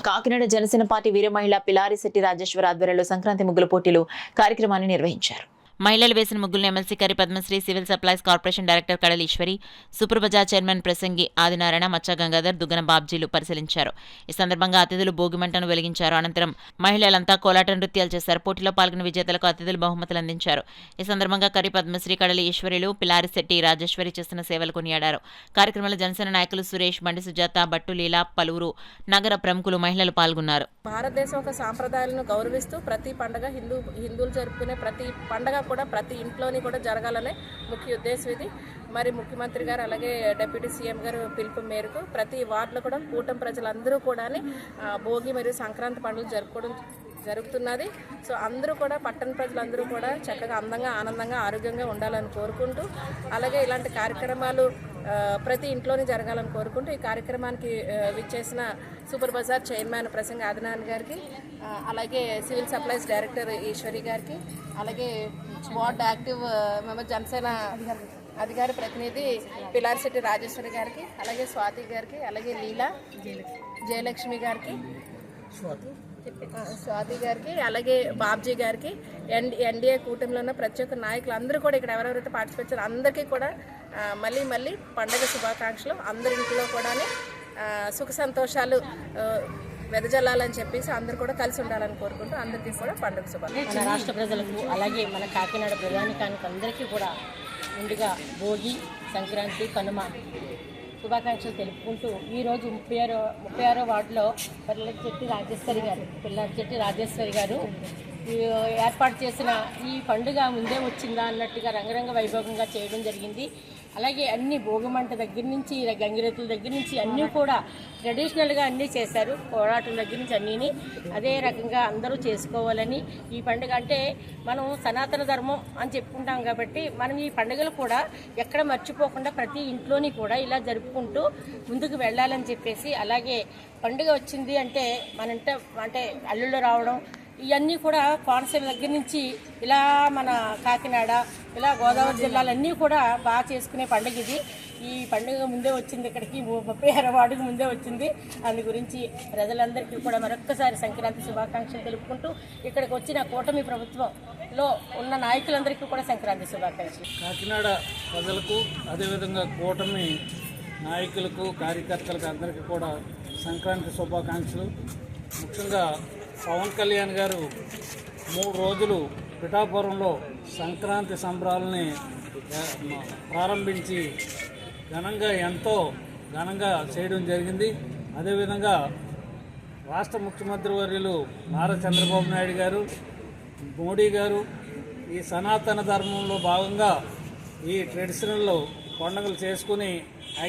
Kakinada Janasena party వీర మహిళ పిలారిశెట్టి రాజేశ్వరి ఆధ్వర్యంలో సంక్రాంతి ముగ్గుల పోటీలు కార్యక్రమాన్ని నిర్వహించారు. మహిళలు వేసిన ముగ్గులను MLC Kari Padmasri, civil supplies corporation director Kadali Eswari, super Bazar chairman ప్రసంగి ఆదినారాయణ, మచ్చ గంగాధర్, దుగ్గన బాబ్జీలు పరిశీలించారు. ఈ సందర్భంగా అతిథులు భోగిమంటను వెలిగించారు. అనంతరం మహిళలంతా కోలాట నృత్యాలు చేశారు. పోటీలో పాల్గొన్న విజేతలకు అతిథులు బహుమతులు అందించారు. ఈ సందర్భంగా కరి పద్మశ్రీ, కడలి ఈశ్వరిలు, పిలారిశెట్టి రాజేశ్వరి చేస్తున్న సేవలు కొనియాడారు. కార్యక్రమంలో జనసేన నాయకులు సురేష్, బండి సుజాత, బట్టు లీలా, పలువురు నగర ప్రముఖులు, మహిళలు పాల్గొన్నారు. భారతదేశం ఒక సాంప్రదాయాలను గౌరవిస్తూ ప్రతి పండుగ హిందువులు జరుపుకునే ప్రతి పండుగ కూడా ప్రతి ఇంట్లోని కూడా జరగాలనే ముఖ్య ఉద్దేశం ఇది. మరి ముఖ్యమంత్రి గారు అలాగే డిప్యూటీ సీఎం గారు పిలుపు మేరకు ప్రతి వార్డులో కూడా కూటమి ప్రజలందరూ కూడా భోగి మరియు సంక్రాంతి పండుగలు జరుపుకోవడం జరుగుతున్నది. సో అందరూ కూడా పట్టణ ప్రజలందరూ కూడా చక్కగా అందంగా, ఆనందంగా, ఆరోగ్యంగా ఉండాలని కోరుకుంటూ, అలాగే ఇలాంటి కార్యక్రమాలు ప్రతి ఇంట్లోనే జరగాలని కోరుకుంటూ ఈ కార్యక్రమానికి విచ్చేసిన సూపర్ బజార్ చైర్మన్ ప్రసంగి ఆదినారాయణ గారికి, అలాగే సివిల్ సప్లైస్ డైరెక్టర్ ఈశ్వరి గారికి, అలాగే వార్డ్ యాక్టివ్ మెంబర్ జనసేన అధికార ప్రతినిధి పిలారిశెట్టి రాజేశ్వరి గారికి, అలాగే స్వాతి గారికి, అలాగే లీలా జయలక్ష్మి గారికి, స్వాతి గారికి, అలాగే బాబ్జీ గారికి, ఎన్డీఏ కూటమిలో ఉన్న ప్రతి ఒక్క నాయకులు అందరూ కూడా ఇక్కడ ఎవరెవరైతే పార్టిసిపేట్ చేశారో అందరికీ కూడా మళ్ళీ పండుగ శుభాకాంక్షలు. అందరి ఇంట్లో కూడా సుఖ సంతోషాలు వెదజల్లాలని చెప్పేసి అందరూ కూడా కలిసి ఉండాలని కోరుకుంటూ అందరికీ కూడా పండుగ శుభాకాంక్షలు. మన రాష్ట్ర ప్రజలకు అలాగే మన కాకినాడ ప్రజానికానికి అందరికీ కూడా ముందుగా భోగి, సంక్రాంతి, కనుమ శుభాకాంక్షలు తెలుపుకుంటూ ఈరోజు 36వ వార్డులో పిల్లారిశెట్టి రాజేశ్వరి గారు ఏర్పాటు చేసిన ఈ పండుగ ముందే వచ్చిందా అన్నట్టుగా రంగరంగ వైభవంగా చేయడం జరిగింది. అలాగే అన్ని భోగిమంట దగ్గర నుంచి, గంగిరెతుల దగ్గర నుంచి అన్నీ కూడా ట్రెడిషనల్గా అన్నీ చేశారు. పోరాటం దగ్గర నుంచి అన్నీని అదే రకంగా అందరూ చేసుకోవాలని, ఈ పండుగ అంటే మనం సనాతన ధర్మం అని చెప్పుకుంటాం కాబట్టి మనం ఈ పండుగలు కూడా ఎక్కడ మర్చిపోకుండా ప్రతి ఇంట్లోని కూడా ఇలా జరుపుకుంటూ ముందుకు వెళ్ళాలని చెప్పేసి, అలాగే పండుగ వచ్చింది అంటే అంటే అల్లుళ్ళు రావడం ఇవన్నీ కూడా కోనసీమ దగ్గర నుంచి ఇలా మన కాకినాడ, ఇలా గోదావరి జిల్లాలన్నీ కూడా బాగా చేసుకునే పండుగ ఇది. ఈ పండుగ ముందే వచ్చింది, ఇక్కడికి 36వ వార్డుకు ముందే వచ్చింది. అందు గురించి ప్రజలందరికీ కూడా మరొక్కసారి సంక్రాంతి శుభాకాంక్షలు తెలుపుకుంటూ ఇక్కడికి వచ్చిన కూటమి ప్రభుత్వంలో ఉన్న నాయకులందరికీ కూడా సంక్రాంతి శుభాకాంక్షలు. కాకినాడ ప్రజలకు, అదేవిధంగా కూటమి నాయకులకు, కార్యకర్తలకు అందరికీ కూడా సంక్రాంతి శుభాకాంక్షలు. ముఖ్యంగా పవన్ కళ్యాణ్ గారు 3 రోజులు పిఠాపురంలో సంక్రాంతి సంబరాలని ప్రారంభించి ఎంతో ఘనంగా చేయడం జరిగింది. అదేవిధంగా రాష్ట్ర ముఖ్యమంత్రి వర్యులు నారా చంద్రబాబు నాయుడు గారు, మోడీ గారు ఈ సనాతన ధర్మంలో భాగంగా ఈ ట్రెడిషనల్ పండుగలు చేసుకుని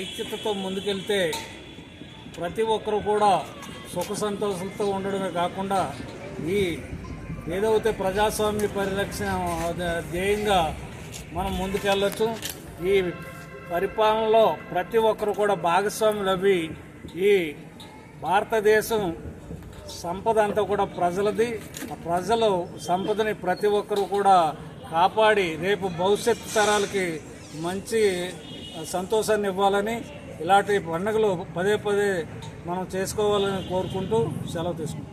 ఐక్యతతో ముందుకెళ్తే ప్రతి ఒక్కరూ కూడా సుఖ సంతోషాలతో ఉండడమే కాకుండా ఈ ఏదైతే ప్రజాస్వామ్య పరిరక్షణ ధ్యేయంగా మనం ముందుకెళ్ళచ్చు. ఈ పరిపాలనలో ప్రతి ఒక్కరు కూడా భాగస్వాములు అవి ఈ భారతదేశం సంపద అంతా కూడా ప్రజలది. ఆ ప్రజలు సంపదని ప్రతి ఒక్కరు కూడా కాపాడి రేపు భవిష్యత్తు తరాలకి మంచి సంతోషాన్ని ఇవ్వాలని, ఇలాంటి పండుగలు పదే మనం చేసుకోవాలని కోరుకుంటూ సెలవు తీసుకుంటాం.